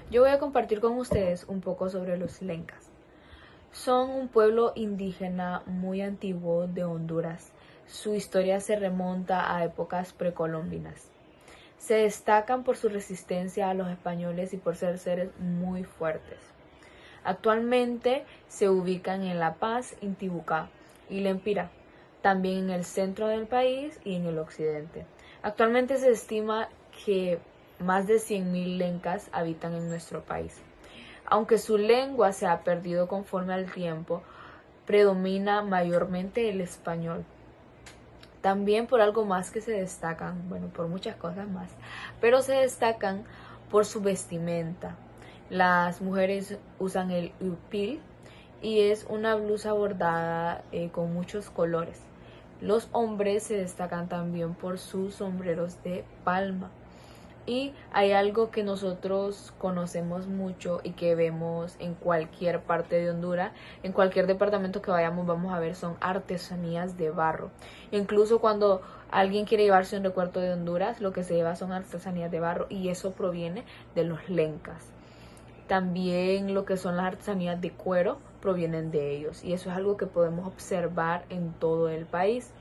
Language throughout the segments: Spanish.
Yo voy a compartir con ustedes un poco sobre los lencas. Son un pueblo indígena muy antiguo de Honduras. Su historia se remonta a épocas precolombinas. Se destacan por su resistencia a los españoles y por ser seres muy fuertes. Actualmente se ubican en La Paz, Intibucá y Lempira, también en el centro del país y en el occidente. Actualmente se estima que más de 100.000 lencas habitan en nuestro país. Aunque su lengua se ha perdido conforme al tiempo, predomina mayormente el español. También por algo más que se destacan, bueno, por muchas cosas más, pero se destacan por su vestimenta. Las mujeres usan el upil y es una blusa bordada con muchos colores. Los hombres se destacan también por sus sombreros de palma. Y hay algo que nosotros conocemos mucho y que vemos en cualquier parte de Honduras, en cualquier departamento que vayamos vamos a ver, son artesanías de barro. Incluso cuando alguien quiere llevarse un recuerdo de Honduras, lo que se lleva son artesanías de barro y eso proviene de los lencas. También lo que son las artesanías de cuero provienen de ellos y eso es algo que podemos observar en todo el país.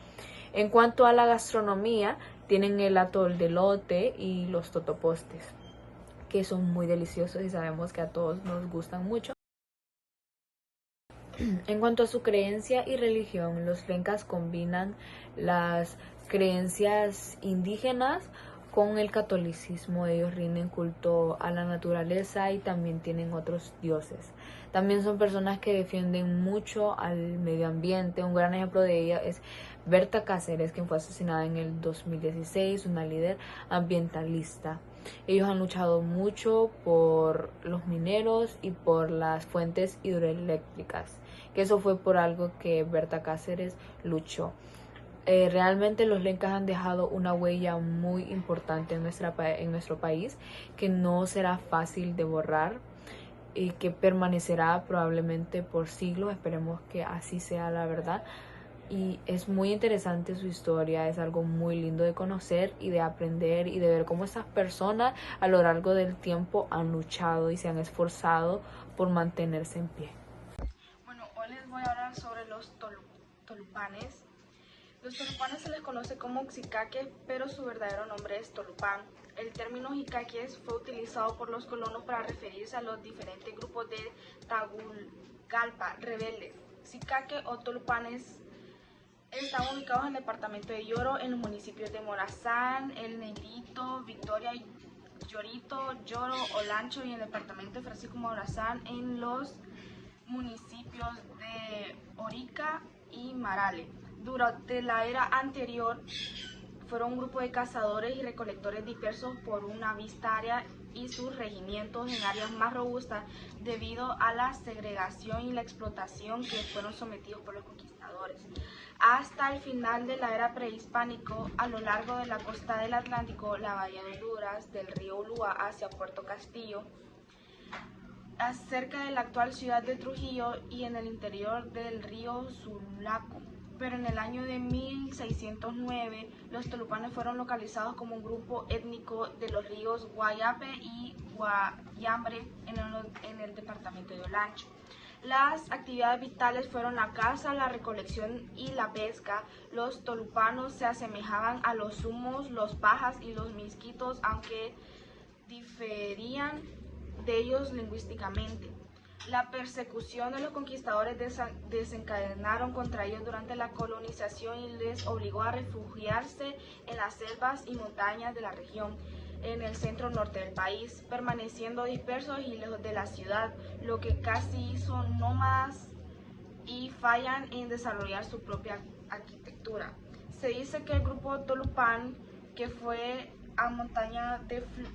En cuanto a la gastronomía, tienen el atol de elote y los totopostes, que son muy deliciosos y sabemos que a todos nos gustan mucho. En cuanto a su creencia y religión, los lencas combinan las creencias indígenas con el catolicismo. Ellos rinden culto a la naturaleza y también tienen otros dioses. También son personas que defienden mucho al medio ambiente. Un gran ejemplo de ella es Berta Cáceres, quien fue asesinada en el 2016, una líder ambientalista. Ellos han luchado mucho por los mineros y por las fuentes hidroeléctricas, que eso fue por algo que Berta Cáceres luchó. Realmente los lencas han dejado una huella muy importante en nuestro país, que no será fácil de borrar y que permanecerá probablemente por siglos. Esperemos que así sea, la verdad. Y es muy interesante su historia, es algo muy lindo de conocer y de aprender y de ver cómo esas personas a lo largo del tiempo han luchado y se han esforzado por mantenerse en pie. Bueno, hoy les voy a hablar sobre los tolupanes. Los tolupanes se les conoce como xicaques, pero su verdadero nombre es tolupán. El término xicaques fue utilizado por los colonos para referirse a los diferentes grupos de Tagugalpa rebeldes. Xicaques o tolupanes están ubicados en el departamento de Lloro, en los municipios de Morazán, El Negrito, Victoria, Llorito, Lloro, Olancho y en el departamento de Francisco Morazán en los municipios de Orica y Marale. Durante la era anterior fueron un grupo de cazadores y recolectores dispersos por una vasta área y sus regimientos en áreas más robustas debido a la segregación y la explotación que fueron sometidos por los conquistadores. Hasta el final de la era prehispánico, a lo largo de la costa del Atlántico, la bahía de Honduras, del río Ulúa hacia Puerto Castillo, cerca de la actual ciudad de Trujillo y en el interior del río Sulaco. Pero en el año de 1609 los tolupanes fueron localizados como un grupo étnico de los ríos Guayape y Guayambre en el departamento de Olancho. Las actividades vitales fueron la caza, la recolección y la pesca. Los tolupanos se asemejaban a los sumos, los pajas y los misquitos, aunque diferían de ellos lingüísticamente. La persecución de los conquistadores desencadenaron contra ellos durante la colonización y les obligó a refugiarse en las selvas y montañas de la región, en el centro norte del país, permaneciendo dispersos y lejos de la ciudad, lo que casi hizo nómadas y fallan en desarrollar su propia arquitectura. Se dice que el grupo Tolupán, que fue a Montaña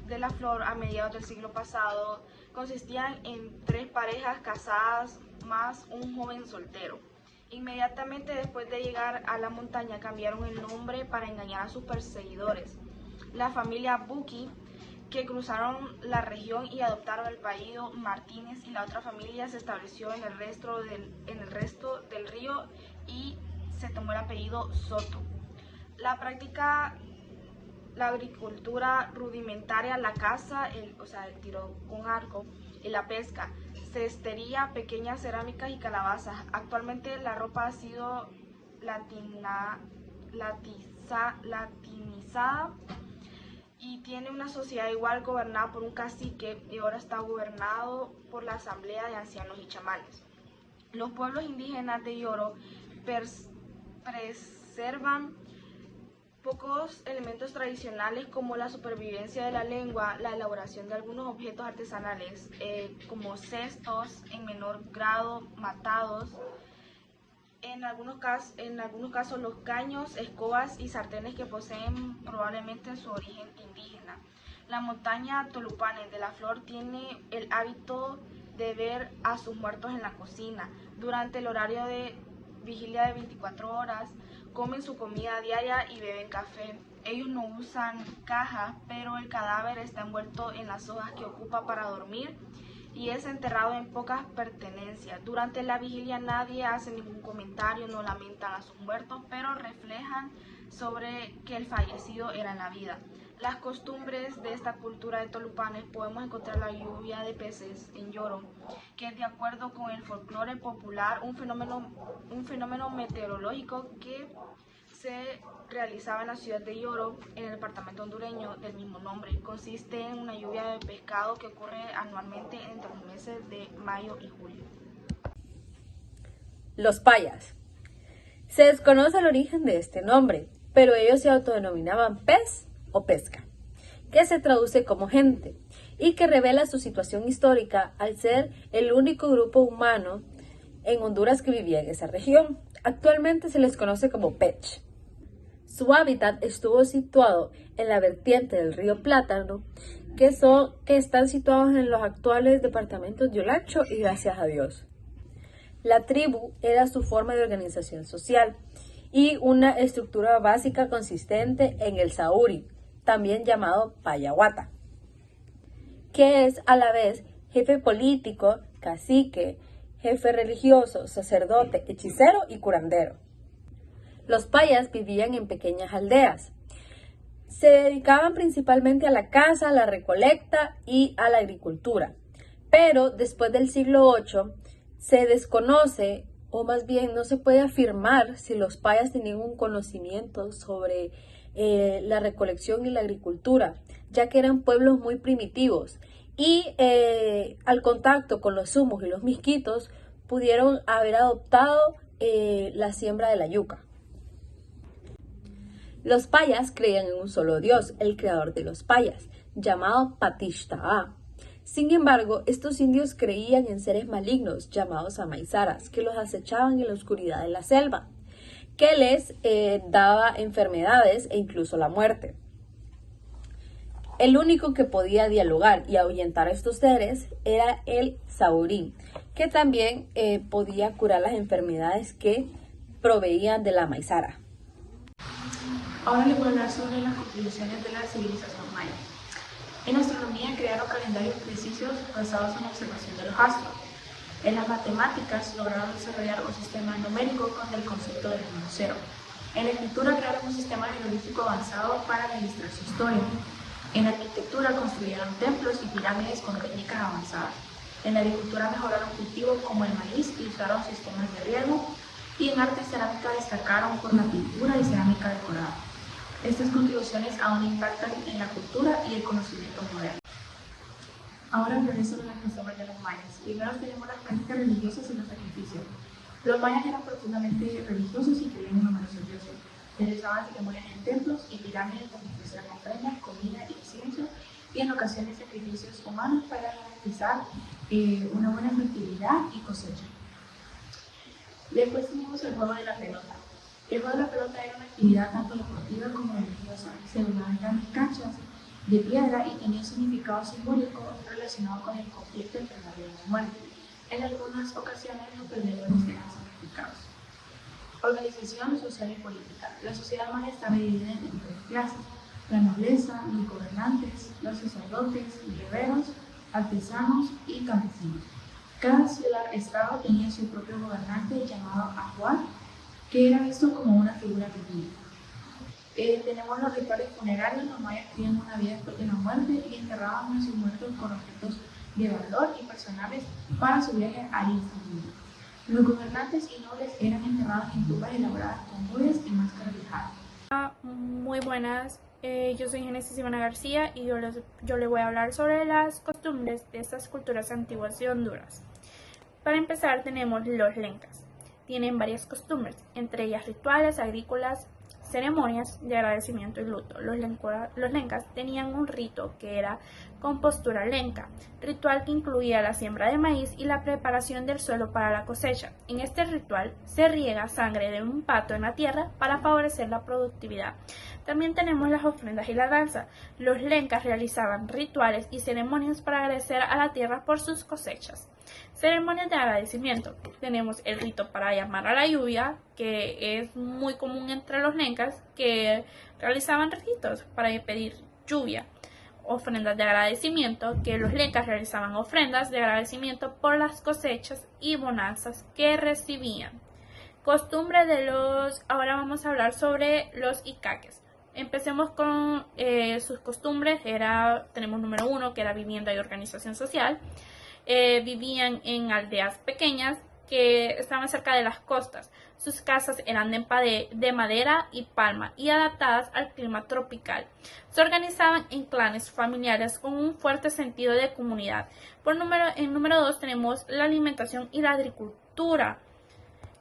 de la Flor a mediados del siglo pasado, consistían en 3 parejas casadas más un joven soltero. Inmediatamente después de llegar a la montaña cambiaron el nombre para engañar a sus perseguidores. La familia Buki, que cruzaron la región y adoptaron el apellido Martínez, y la otra familia se estableció en el resto del río y se tomó el apellido Soto. La la agricultura rudimentaria, la caza, el tiro con arco y la pesca, cestería, pequeñas cerámicas y calabazas. Actualmente la ropa ha sido latinizada y tiene una sociedad igual gobernada por un cacique y ahora está gobernado por la asamblea de ancianos y chamanes. Los pueblos indígenas de Yoro preservan pocos elementos tradicionales como la supervivencia de la lengua, la elaboración de algunos objetos artesanales como cestos, en menor grado matados, en algunos casos los caños, escobas y sartenes que poseen probablemente su origen indígena. La montaña Tolupanes de la Flor tiene el hábito de ver a sus muertos en la cocina. Durante el horario de vigilia de 24 horas, comen su comida diaria y beben café. Ellos no usan caja, pero el cadáver está envuelto en las hojas que ocupa para dormir y es enterrado en pocas pertenencias. Durante la vigilia nadie hace ningún comentario, no lamentan a sus muertos, pero reflejan sobre que el fallecido era en la vida. Las costumbres de esta cultura de Tolupanes podemos encontrar la lluvia de peces en Yoro, que es de acuerdo con el folclore popular un fenómeno meteorológico que se realizaba en la ciudad de Yoro, en el departamento hondureño del mismo nombre. Consiste en una lluvia de pescado que ocurre anualmente entre los meses de mayo y julio. Los payas. Se desconoce el origen de este nombre, pero ellos se autodenominaban pez o pesca, que se traduce como gente, y que revela su situación histórica al ser el único grupo humano en Honduras que vivía en esa región. Actualmente se les conoce como Pech. Su hábitat estuvo situado en la vertiente del río Plátano, que están situados en los actuales departamentos de Olancho y Gracias a Dios. La tribu era su forma de organización social y una estructura básica consistente en el sauri, también llamado payahuata, que es a la vez jefe político, cacique, jefe religioso, sacerdote, hechicero y curandero. Los payas vivían en pequeñas aldeas. Se dedicaban principalmente a la caza, a la recolecta y a la agricultura. Pero después del siglo VIII se desconoce, o más bien no se puede afirmar si los payas tenían un conocimiento sobre la recolección y la agricultura, ya que eran pueblos muy primitivos y al contacto con los humos y los misquitos pudieron haber adoptado la siembra de la yuca. Los payas creían en un solo Dios, el creador de los payas, llamado Patishta'a. Sin embargo, estos indios creían en seres malignos llamados amaizaras, que los acechaban en la oscuridad de la selva, que les daba enfermedades e incluso la muerte. El único que podía dialogar y ahuyentar a estos seres era el saurí, que también podía curar las enfermedades que proveían de la maizara. Ahora les voy a hablar sobre las contribuciones de la civilización maya. En astronomía crearon calendarios precisos basados en la observación de los astros. En las matemáticas lograron desarrollar un sistema numérico con el concepto del número cero. En la escritura crearon un sistema jeroglífico avanzado para registrar su historia. En la arquitectura construyeron templos y pirámides con técnicas avanzadas. En la agricultura mejoraron cultivos como el maíz y usaron sistemas de riego. Y en arte y cerámica destacaron por la pintura y cerámica decorada. Estas contribuciones aún impactan en la cultura y el conocimiento moderno. Ahora hablaré sobre las costumbres de los mayas. Primero tenemos las prácticas religiosas y los sacrificios. Los mayas eran profundamente religiosos y creían en numerosos dioses. Realizaban ceremonias en templos y pirámides donde ofrecían ofrendas, comida y incienso, y en ocasiones sacrificios humanos para garantizar una buena fertilidad y cosecha. Después tenemos el juego de la pelota. El juego de la pelota era una actividad tanto deportiva como religiosa. Se jugaba en grandes canchas de piedra y tenía un significado simbólico relacionado con el conflicto entre la vida y la muerte. En algunas ocasiones los perdedores eran sacrificados. Organización social y política. La sociedad maya estaba dividida en tres clases: la nobleza, los gobernantes, los sacerdotes, guerreros, artesanos y campesinos. Cada ciudad-estado tenía su propio gobernante llamado ajuar, que era visto como una figura divina. Tenemos los rituales funerarios. Los mayas tenían una vida después de la muerte y enterraban a sus muertos con objetos de valor y personales para su viaje al inframundo. Los gobernantes y nobles eran enterrados en tumbas elaboradas con joyas y máscaras de jade. Muy buenas, yo soy Génesis Ivana García y yo les voy a hablar sobre las costumbres de estas culturas antiguas de Honduras. Para empezar tenemos los lencas. Tienen varias costumbres, entre ellas rituales agrícolas, ceremonias de agradecimiento y luto. Los lencas tenían un rito que era con postura lenca, ritual que incluía la siembra de maíz y la preparación del suelo para la cosecha. En este ritual se riega sangre de un pato en la tierra para favorecer la productividad. También tenemos las ofrendas y la danza. Los lencas realizaban rituales y ceremonias para agradecer a la tierra por sus cosechas. Ceremonias de agradecimiento. Tenemos el rito para llamar a la lluvia, que es muy común entre los lencas, que realizaban ritos para pedir lluvia. Ofrendas de agradecimiento, que los lencas realizaban ofrendas de agradecimiento por las cosechas y bonanzas que recibían. Costumbre de los... Ahora vamos a hablar sobre los icaques. Empecemos con sus costumbres. Tenemos número 1, que era vivienda y organización social. Vivían en aldeas pequeñas que estaban cerca de las costas. Sus casas eran de madera y palma y adaptadas al clima tropical. Se organizaban en clanes familiares con un fuerte sentido de comunidad. En número 2 tenemos la alimentación y la agricultura.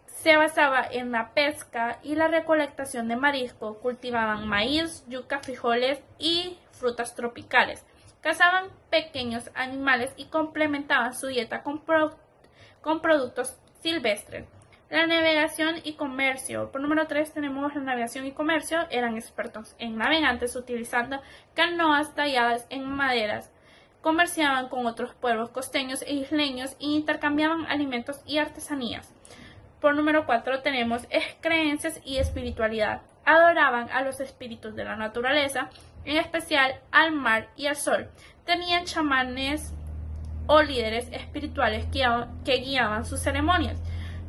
Se basaba en la pesca y la recolectación de marisco. Cultivaban maíz, yuca, frijoles y frutas tropicales. Cazaban pequeños animales y complementaban su dieta con productos silvestres. La navegación y comercio. Por número 3 tenemos la navegación y comercio. Eran expertos en navegantes utilizando canoas talladas en maderas. Comerciaban con otros pueblos costeños e isleños e intercambiaban alimentos y artesanías. Por número 4 tenemos creencias y espiritualidad. Adoraban a los espíritus de la naturaleza, en especial al mar y al sol. Tenían chamanes o líderes espirituales que guiaban sus ceremonias.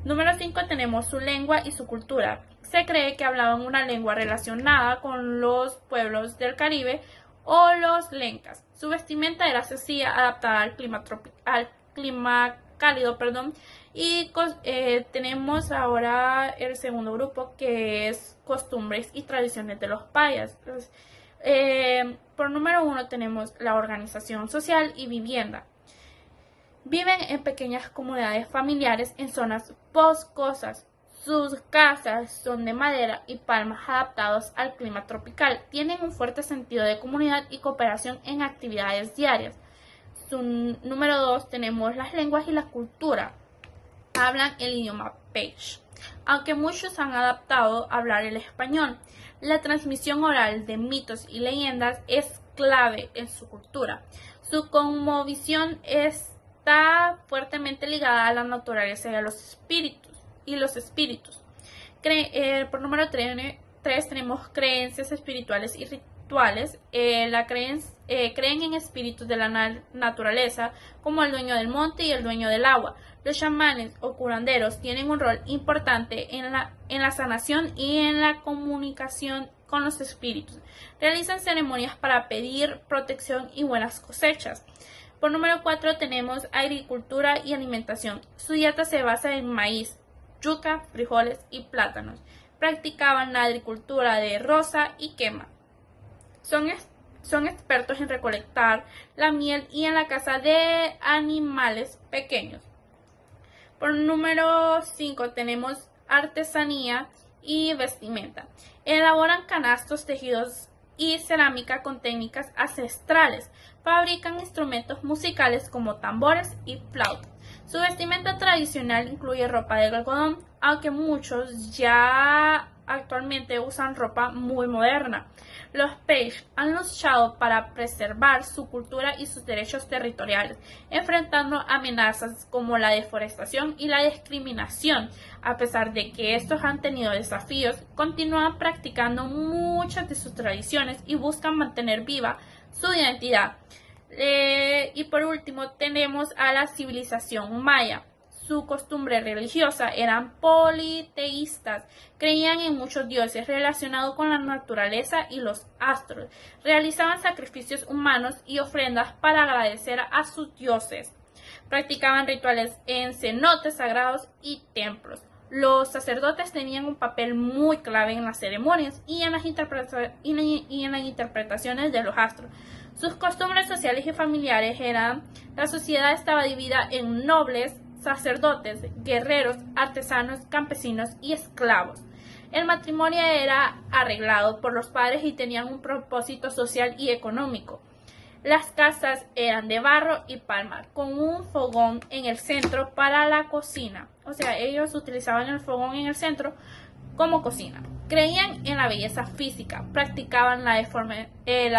Número 5 tenemos su lengua y su cultura. Se cree que hablaban una lengua relacionada con los pueblos del Caribe o los lencas. Su vestimenta era sencilla, adaptada al clima cálido, y tenemos ahora el segundo grupo, que es costumbres y tradiciones de los payas. Por número 1 tenemos la organización social y vivienda. Viven en pequeñas comunidades familiares en zonas boscosas. Sus casas son de madera y palmas adaptados al clima tropical. Tienen un fuerte sentido de comunidad y cooperación en actividades diarias. Número 2 tenemos las lenguas y la cultura. Hablan el idioma Peixe, aunque muchos han adaptado a hablar el español. La transmisión oral de mitos y leyendas es clave en su cultura. Su cosmovisión está fuertemente ligada a la naturaleza y a los espíritus. Por número 3 tenemos creencias espirituales y rituales. Creen en espíritus de la naturaleza, como el dueño del monte y el dueño del agua. Los chamanes o curanderos tienen un rol importante en la sanación y en la comunicación con los espíritus. Realizan ceremonias para pedir protección y buenas cosechas. Por número 4 tenemos agricultura y alimentación. Su dieta se basa en maíz, yuca, frijoles y plátanos. Practicaban la agricultura de roza y quema. Son expertos en recolectar la miel y en la caza de animales pequeños. Por número 5 tenemos artesanía y vestimenta. Elaboran canastos, tejidos y cerámica con técnicas ancestrales. Fabrican instrumentos musicales como tambores y flautas. Su vestimenta tradicional incluye ropa de algodón, aunque muchos ya actualmente usan ropa muy moderna. Los Peixe han luchado para preservar su cultura y sus derechos territoriales, enfrentando amenazas como la deforestación y la discriminación. A pesar de que estos han tenido desafíos, continúan practicando muchas de sus tradiciones y buscan mantener viva su identidad. Y por último tenemos a la civilización maya. su costumbre religiosa eran politeístas, creían en muchos dioses relacionados con la naturaleza y los astros, realizaban sacrificios humanos y ofrendas para agradecer a sus dioses, practicaban rituales en cenotes sagrados y templos. Los sacerdotes tenían un papel muy clave en las ceremonias y en las interpretaciones de los astros. Sus costumbres sociales y familiares eran: la sociedad estaba dividida en nobles, sacerdotes, guerreros, artesanos, campesinos y esclavos. El matrimonio era arreglado por los padres y tenían un propósito social y económico. Las casas eran de barro y palma, con un fogón en el centro para la cocina. O sea, ellos utilizaban el fogón en el centro como cocina. Creían en la belleza física, practicaban la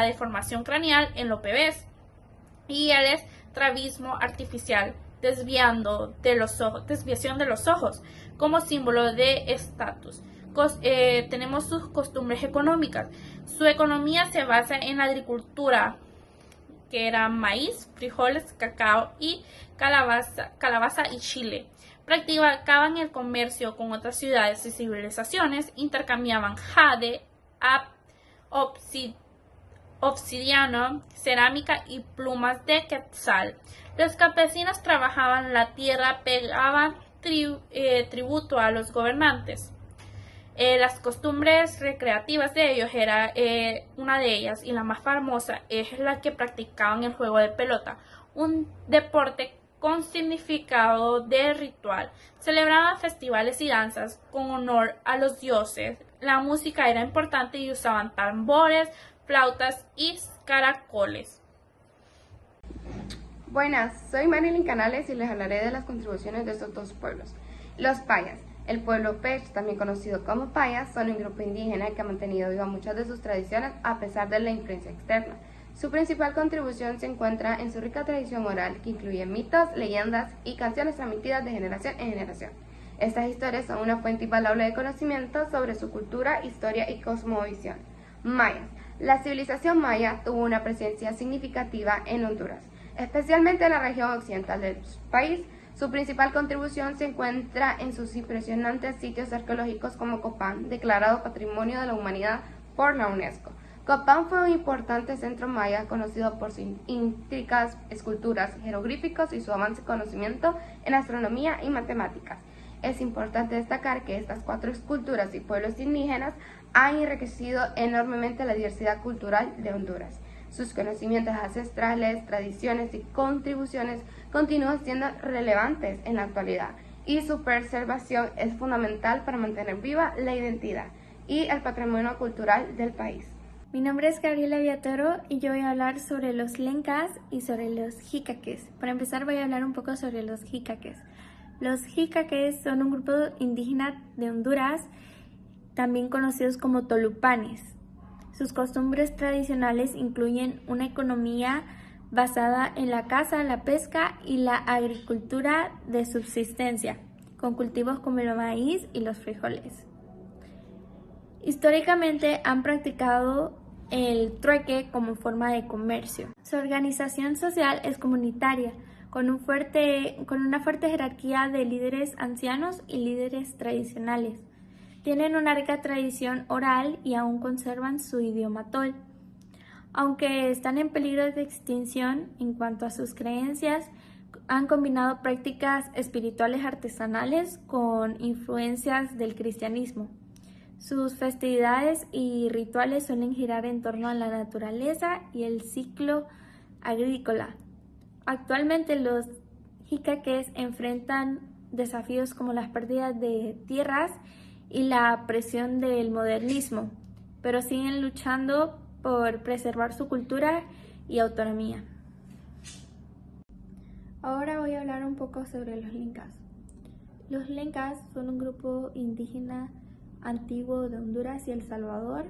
deformación craneal en los bebés y el estrabismo artificial, desviación de los ojos como símbolo de estatus. Tenemos sus costumbres económicas. Su economía se basa en la agricultura, que eran maíz, frijoles, cacao y calabaza y chile. Practicaban el comercio con otras ciudades y civilizaciones, intercambiaban jade, obsidiana, cerámica y plumas de quetzal. Los campesinos trabajaban la tierra, pagaban tributo a los gobernantes. Las costumbres recreativas de ellos era una de ellas, y la más famosa, es la que practicaban el juego de pelota, un deporte con significado de ritual. Celebraban festivales y danzas con honor a los dioses. La música era importante y usaban tambores, flautas y caracoles. Buenas, soy Marilyn Canales y les hablaré de las contribuciones de estos dos pueblos. Los payas. El pueblo Pech, también conocido como payas, son un grupo indígena que ha mantenido viva muchas de sus tradiciones a pesar de la influencia externa. Su principal contribución se encuentra en su rica tradición oral, que incluye mitos, leyendas y canciones transmitidas de generación en generación. Estas historias son una fuente invaluable de conocimiento sobre su cultura, historia y cosmovisión. Mayas. La civilización maya tuvo una presencia significativa en Honduras, especialmente en la región occidental del país. Su principal contribución se encuentra en sus impresionantes sitios arqueológicos como Copán, declarado Patrimonio de la Humanidad por la UNESCO. Copán fue un importante centro maya conocido por sus intricadas esculturas, jeroglíficos y su avance conocimiento en astronomía y matemáticas. Es importante destacar que estas 4 esculturas y pueblos indígenas han enriquecido enormemente la diversidad cultural de Honduras. Sus conocimientos ancestrales, tradiciones y contribuciones continúan siendo relevantes en la actualidad, y su preservación es fundamental para mantener viva la identidad y el patrimonio cultural del país. Mi nombre es Gabriela Villatoro y yo voy a hablar sobre los lencas y sobre los jícaques. Para empezar voy a hablar un poco sobre los jícaques. Los jícaques son un grupo indígena de Honduras, también conocidos como tolupanes. Sus costumbres tradicionales incluyen una economía basada en la caza, la pesca y la agricultura de subsistencia, con cultivos como el maíz y los frijoles. Históricamente han practicado el trueque como forma de comercio. Su organización social es comunitaria, con una fuerte jerarquía de líderes ancianos y líderes tradicionales. Tienen una rica tradición oral y aún conservan su idioma tol. Aunque están en peligro de extinción en cuanto a sus creencias, han combinado prácticas espirituales artesanales con influencias del cristianismo. Sus festividades y rituales suelen girar en torno a la naturaleza y el ciclo agrícola. Actualmente los jícaques enfrentan desafíos como las pérdidas de tierras y la presión del modernismo, pero siguen luchando por preservar su cultura y autonomía. Ahora voy a hablar un poco sobre los lencas. Los lencas son un grupo indígena antiguo de Honduras y El Salvador.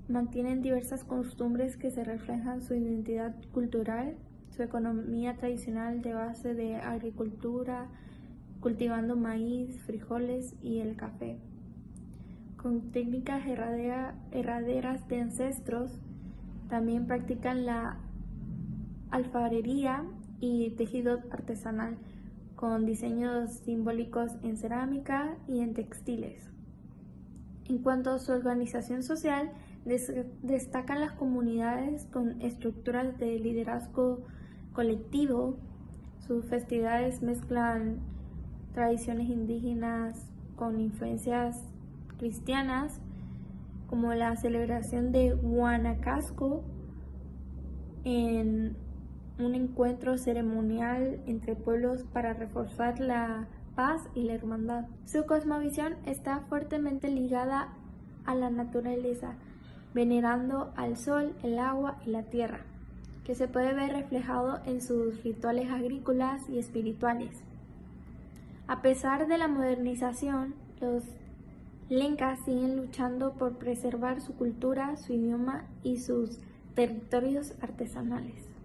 Mantienen diversas costumbres que se reflejan su identidad cultural, su economía tradicional de base de agricultura, cultivando maíz, frijoles y el café. Con técnicas herraderas de ancestros, también practican la alfarería y tejido artesanal. con diseños simbólicos en cerámica y en textiles. En cuanto a su organización social, destacan las comunidades con estructuras de liderazgo colectivo. Sus festividades mezclan tradiciones indígenas con influencias cristianas, como la celebración de Guanacaste, en un encuentro ceremonial entre pueblos para reforzar la paz y la hermandad. Su cosmovisión está fuertemente ligada a la naturaleza, venerando al sol, el agua y la tierra, que se puede ver reflejado en sus rituales agrícolas y espirituales. A pesar de la modernización, los lencas siguen luchando por preservar su cultura, su idioma y sus territorios artesanales.